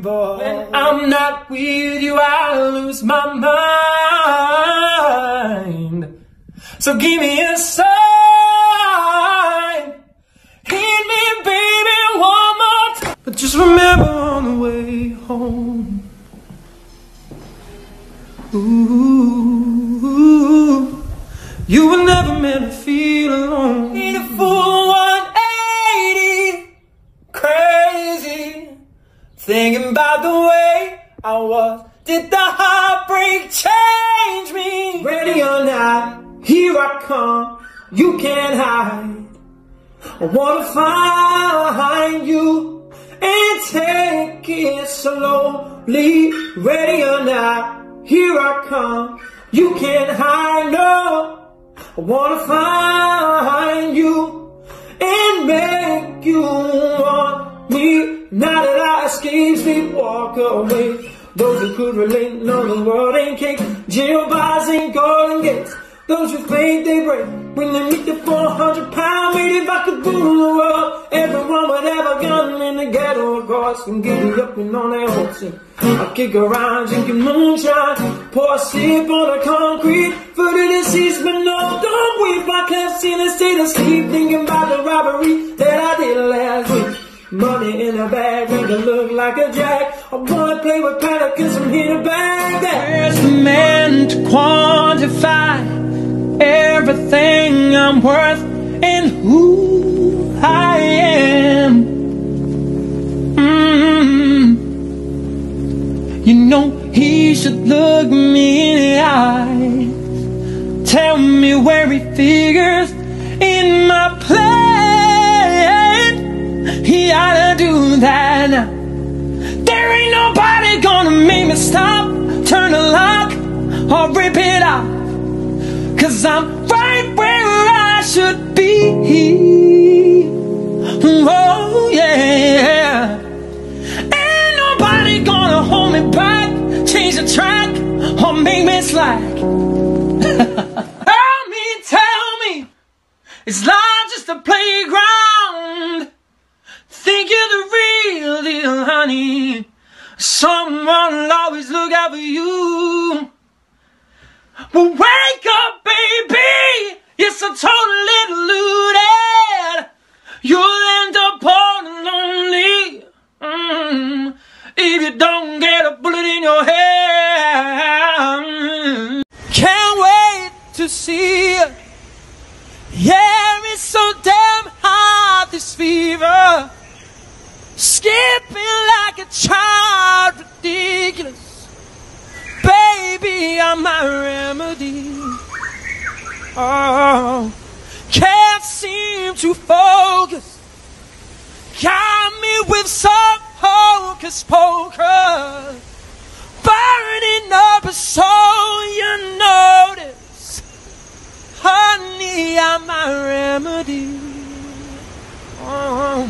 When I'm not with you, I lose my mind. So give me a sign. Hit me, baby, one more time. But just remember on the way home, ooh, you were never meant to feel alone. Need a full 180, crazy. Thinking about the way I was. Did the heartbreak change me? Ready or not, here I come. You can't hide. I wanna find you and take it slowly. Ready or not, here I come. You can't hide, no. I wanna find you and make you want me. Now that I escape, sleep, walk away. Those who could relate know the world ain't cake. Jail bars ain't golden gates. Those who fake, they break. When they meet the 400-pound weight, if I could rule the world, everyone would have a gun in the ghetto, of course, and get me up and on their horse. I'll kick around, drinking moonshine, pour a sip on the concrete, foot in the seats, but no, don't weep. I can't see the state of sleep, thinking about the robbery that I did last week. Money in a bag, make it look like a jack. I wanna play with panic, cause I'm here to bag that. Where's the man to quantify everything I'm worth and who I am? You know he should look me in the eye, tell me where he figures in my plan. He ought to do that now. There ain't nobody gonna make me stop, turn the lock or rip it off, cause I'm right where I should be. Oh yeah. Ain't nobody gonna hold me back, change the track or make me slack. Tell me, it's life just a playground? Think you're the real deal, honey. Someone will always look out for you. Well, wake up, baby. You're so totally deluded. You'll end up all lonely if you don't get a bullet in your head. Can't wait to see you. Yeah, it's so damn hot, this fever. Skipping like a child, ridiculous. Baby, I'm my remedy. Oh, can't seem to focus. Got me with some hocus pocus. Burning up so you notice. Honey, I'm my remedy. Oh.